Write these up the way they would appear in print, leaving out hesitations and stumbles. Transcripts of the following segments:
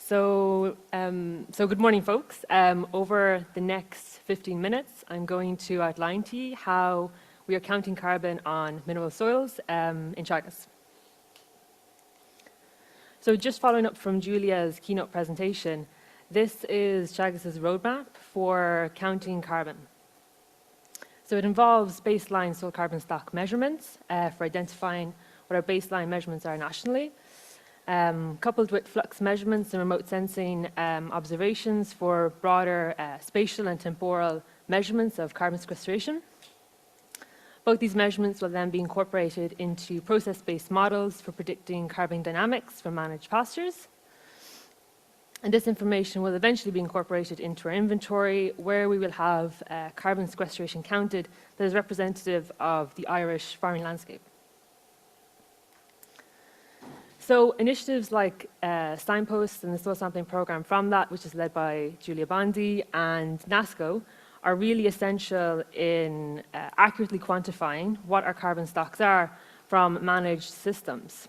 So good morning, folks. Over the next 15 minutes, I'm going to outline to you how we are counting carbon on mineral soils in Teagasc. So just following up from Julia's keynote presentation, this is Teagasc's roadmap for counting carbon. So it involves baseline soil carbon stock measurements for identifying what our baseline measurements are nationally, coupled with flux measurements and remote sensing observations for broader spatial and temporal measurements of carbon sequestration. Both these measurements will then be incorporated into process-based models for predicting carbon dynamics for managed pastures. And this information will eventually be incorporated into our inventory, where we will have carbon sequestration counted that is representative of the Irish farming landscape. So initiatives like SignPost and the soil sampling program from that, which is led by Julia Bondi, and NASCO, are really essential in accurately quantifying what our carbon stocks are from managed systems.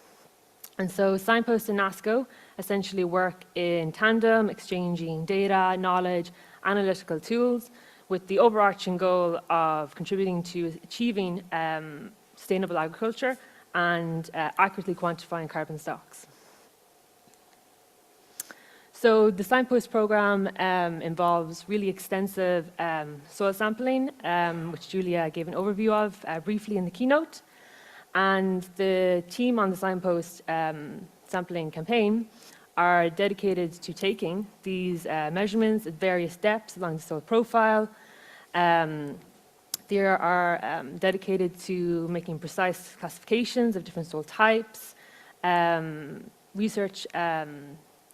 And so SignPost and NASCO essentially work in tandem, exchanging data, knowledge, analytical tools, with the overarching goal of contributing to achieving sustainable agriculture and accurately quantifying carbon stocks. So the SignPost program involves really extensive soil sampling, which Julia gave an overview of briefly in the keynote. And the team on the SignPost sampling campaign are dedicated to taking these measurements at various depths along the soil profile. They are dedicated to making precise classifications of different soil types. Research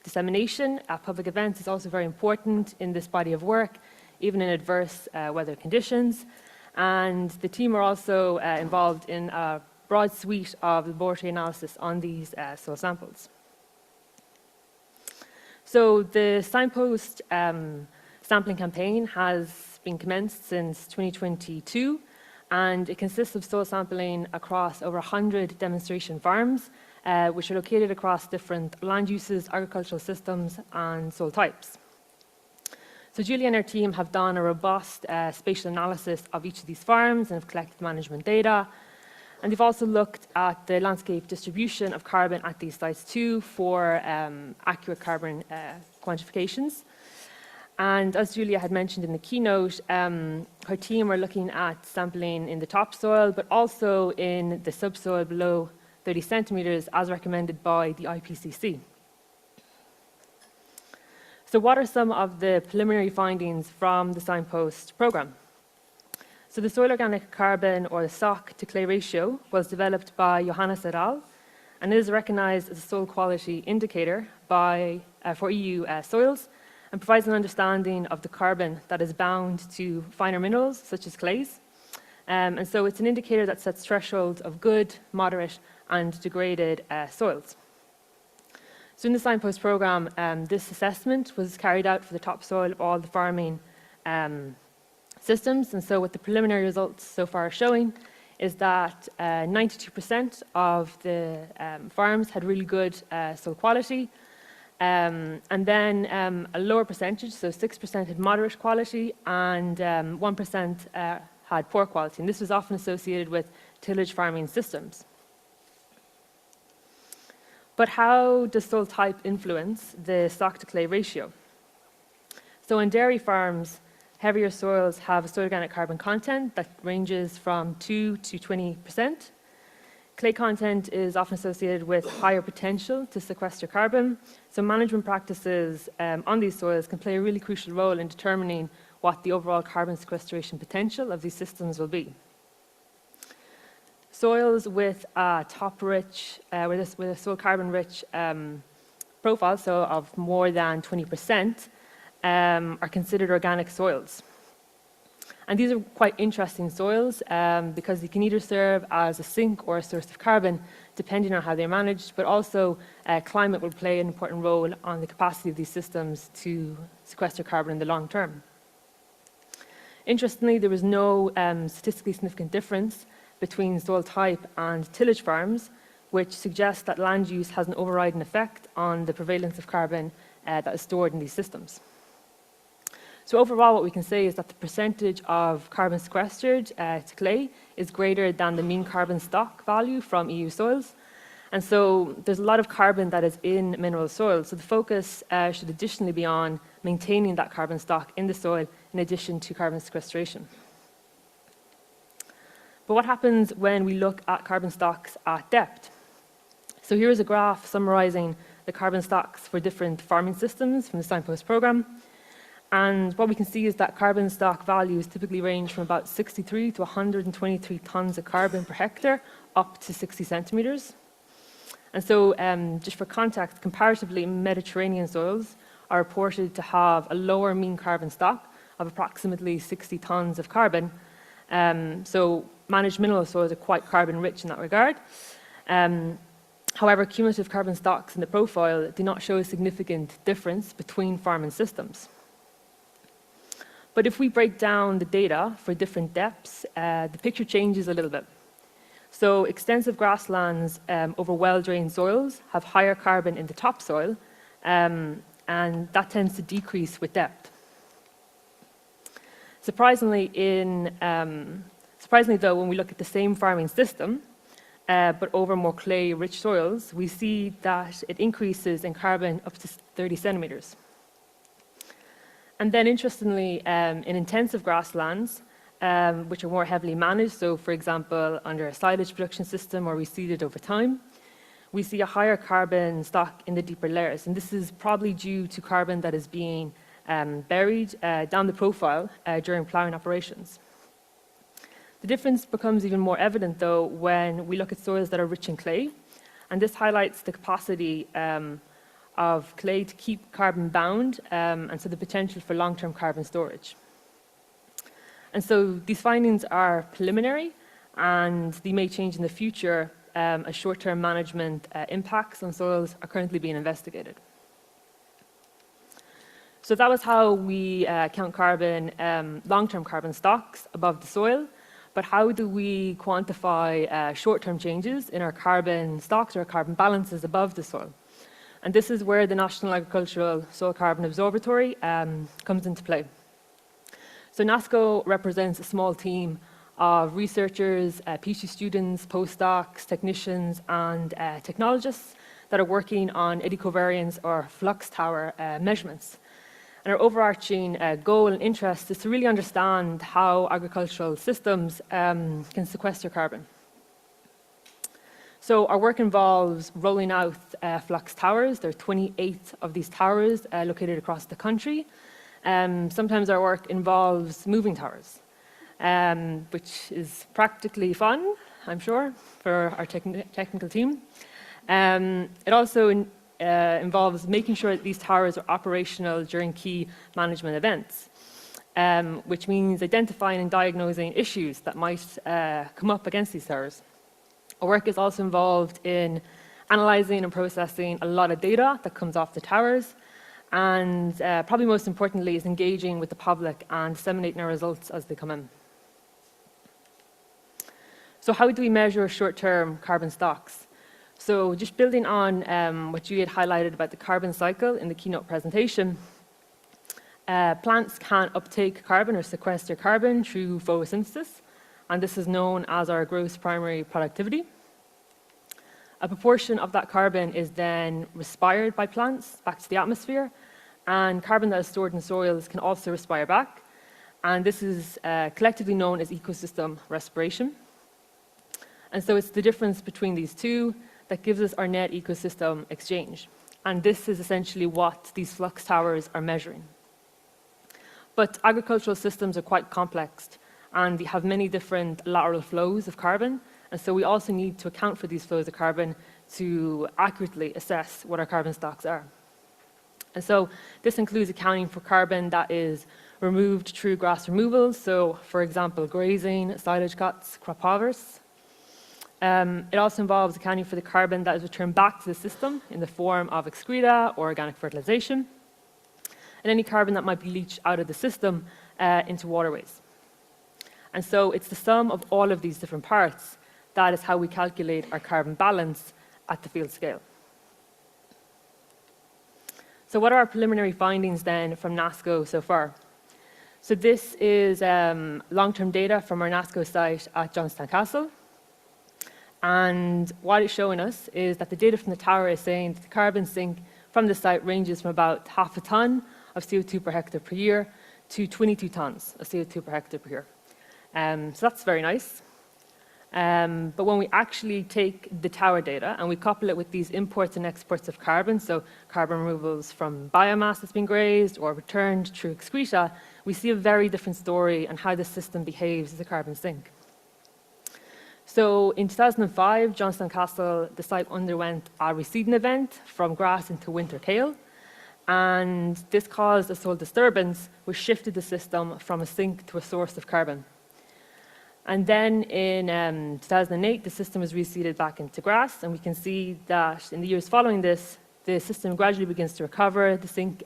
dissemination at public events is also very important in this body of work, even in adverse weather conditions. And the team are also involved in a broad suite of laboratory analysis on these soil samples. So the SignPost sampling campaign has been commenced since 2022, and it consists of soil sampling across over 100 demonstration farms, which are located across different land uses, agricultural systems, and soil types. So Julia and her team have done a robust spatial analysis of each of these farms and have collected management data. And they've also looked at the landscape distribution of carbon at these sites too for accurate carbon quantifications. And as Julia had mentioned in the keynote, her team are looking at sampling in the topsoil, but also in the subsoil below 30 centimeters as recommended by the IPCC. So what are some of the preliminary findings from the SignPost program? So the soil organic carbon, or the SOC to clay ratio, was developed by Johannes et al. And it is recognized as a soil quality indicator for EU soils, and provides an understanding of the carbon that is bound to finer minerals, such as clays. And so it's an indicator that sets thresholds of good, moderate, and degraded soils. So in the SignPost program, this assessment was carried out for the topsoil of all the farming systems. And so what the preliminary results so far are showing is that 92% of the farms had really good soil quality. And then a lower percentage, so 6% had moderate quality, and 1% had poor quality. And this was often associated with tillage farming systems. But how does soil type influence the stock to clay ratio? So in dairy farms, heavier soils have a soil organic carbon content that ranges from 2 to 20%. Clay content is often associated with higher potential to sequester carbon. So management practices on these soils can play a really crucial role in determining what the overall carbon sequestration potential of these systems will be. Soils with a top-rich, with a soil carbon-rich profile, so of more than 20%, are considered organic soils. And these are quite interesting soils because they can either serve as a sink or a source of carbon, depending on how they're managed, but also climate will play an important role on the capacity of these systems to sequester carbon in the long term. Interestingly, there was no statistically significant difference between soil type and tillage farms, which suggests that land use has an overriding effect on the prevalence of carbon that is stored in these systems. So overall, what we can say is that the percentage of carbon sequestered to clay is greater than the mean carbon stock value from EU soils. And so there's a lot of carbon that is in mineral soil. So the focus should additionally be on maintaining that carbon stock in the soil in addition to carbon sequestration. But what happens when we look at carbon stocks at depth? So here is a graph summarizing the carbon stocks for different farming systems from the SignPost program. And what we can see is that carbon stock values typically range from about 63 to 123 tons of carbon per hectare up to 60 centimeters. And so just for context, comparatively, Mediterranean soils are reported to have a lower mean carbon stock of approximately 60 tons of carbon. So managed mineral soils are quite carbon rich in that regard. However, cumulative carbon stocks in the profile do not show a significant difference between farming systems. But if we break down the data for different depths, the picture changes a little bit. So extensive grasslands over well-drained soils have higher carbon in the topsoil, and that tends to decrease with depth. Surprisingly, though, when we look at the same farming system, but over more clay-rich soils, we see that it increases in carbon up to 30 centimeters. And then, interestingly, in intensive grasslands, which are more heavily managed, so for example, under a silage production system or reseeded over time, we see a higher carbon stock in the deeper layers. And this is probably due to carbon that is being buried down the profile during ploughing operations. The difference becomes even more evident, though, when we look at soils that are rich in clay. And this highlights the capacity of clay to keep carbon bound, and so the potential for long-term carbon storage. And so these findings are preliminary, and they may change in the future as short-term management impacts on soils are currently being investigated. So that was how we count carbon, long-term carbon stocks above the soil. But how do we quantify short-term changes in our carbon stocks or carbon balances above the soil? And this is where the National Agricultural Soil Carbon Observatory comes into play. So NASCO represents a small team of researchers, PhD students, postdocs, technicians, and technologists that are working on eddy covariance or flux tower measurements. And our overarching goal and interest is to really understand how agricultural systems can sequester carbon. So our work involves rolling out flux towers. There are 28 of these towers located across the country. Sometimes our work involves moving towers, which is practically fun, I'm sure, for our technical team. It also involves making sure that these towers are operational during key management events, which means identifying and diagnosing issues that might come up against these towers. Our work is also involved in analyzing and processing a lot of data that comes off the towers, and probably most importantly is engaging with the public and disseminating our results as they come in. So how do we measure short-term carbon stocks? So just building on what you had highlighted about the carbon cycle in the keynote presentation, plants can uptake carbon or sequester carbon through photosynthesis, and this is known as our gross primary productivity. A proportion of that carbon is then respired by plants back to the atmosphere, and carbon that is stored in soils can also respire back, and this is collectively known as ecosystem respiration. And so it's the difference between these two that gives us our net ecosystem exchange. And this is essentially what these flux towers are measuring. But agricultural systems are quite complex, and they have many different lateral flows of carbon, and so we also need to account for these flows of carbon to accurately assess what our carbon stocks are. And so this includes accounting for carbon that is removed through grass removals, so for example, grazing, silage cuts, crop harvests. It also involves accounting for the carbon that is returned back to the system in the form of excreta or organic fertilization, and any carbon that might be leached out of the system into waterways. And so it's the sum of all of these different parts that is how we calculate our carbon balance at the field scale. So what are our preliminary findings then from NASCO so far? So this is long-term data from our NASCO site at Johnstown Castle. And what it's showing us is that the data from the tower is saying that the carbon sink from the site ranges from about half a ton of CO2 per hectare per year to 22 tons of CO2 per hectare per year. So that's very nice. But when we actually take the tower data and we couple it with these imports and exports of carbon, so carbon removals from biomass that's been grazed or returned through excreta, we see a very different story on how the system behaves as a carbon sink. So in 2005, Johnstown Castle, the site underwent a reseeding event from grass into winter kale, and this caused a soil disturbance which shifted the system from a sink to a source of carbon. And then in 2008, the system was reseeded back into grass, and we can see that in the years following this, the system gradually begins to recover, the sink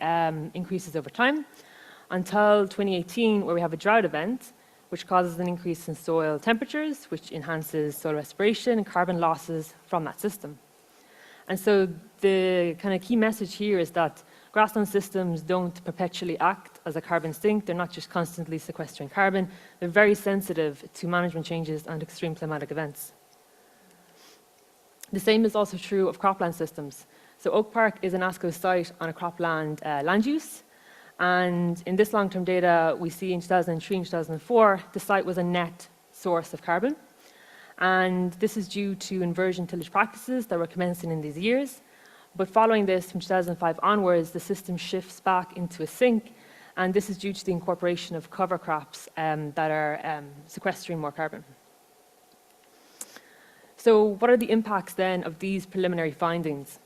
increases over time, until 2018, where we have a drought event, which causes an increase in soil temperatures, which enhances soil respiration and carbon losses from that system. And so the kind of key message here is that grassland systems don't perpetually act as a carbon sink. They're not just constantly sequestering carbon. They're very sensitive to management changes and extreme climatic events. The same is also true of cropland systems. So Oak Park is a NASCO site on a cropland land use. And in this long-term data, we see in 2003 and 2004, the site was a net source of carbon. And this is due to inversion tillage practices that were commencing in these years. But following this, from 2005 onwards, the system shifts back into a sink, and this is due to the incorporation of cover crops that are sequestering more carbon. So what are the impacts then of these preliminary findings?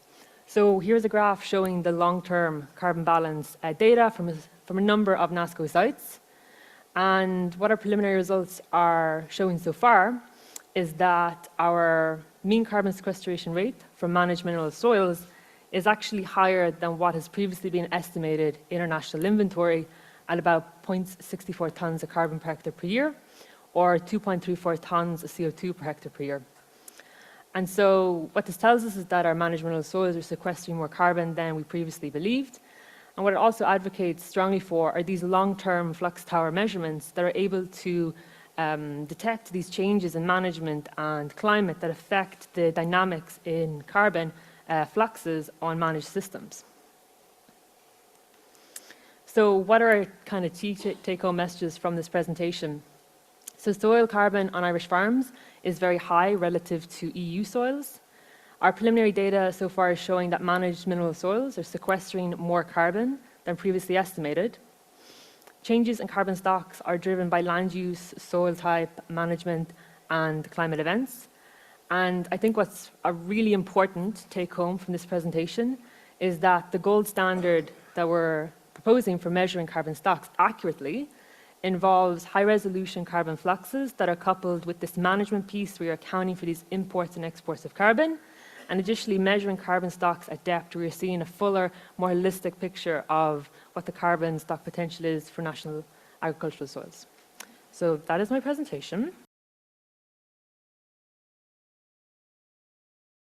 So here's a graph showing the long-term carbon balance data from a number of NASCO sites. And what our preliminary results are showing so far is that our mean carbon sequestration rate from managed mineral soils is actually higher than what has previously been estimated in our national inventory at about 0.64 tons of carbon per hectare per year, or 2.34 tons of CO2 per hectare per year. And so what this tells us is that our managed mineral soils are sequestering more carbon than we previously believed. And what it also advocates strongly for are these long-term flux tower measurements that are able to detect these changes in management and climate that affect the dynamics in carbon fluxes on managed systems. So what are our kind of key take-home messages from this presentation? So soil carbon on Irish farms is very high relative to EU soils. Our preliminary data so far is showing that managed mineral soils are sequestering more carbon than previously estimated. Changes in carbon stocks are driven by land use, soil type, management, and climate events. And I think what's a really important take-home from this presentation is that the gold standard that we're proposing for measuring carbon stocks accurately involves high-resolution carbon fluxes that are coupled with this management piece where you're accounting for these imports and exports of carbon, and additionally measuring carbon stocks at depth where you're seeing a fuller, more holistic picture of what the carbon stock potential is for national agricultural soils. So that is my presentation.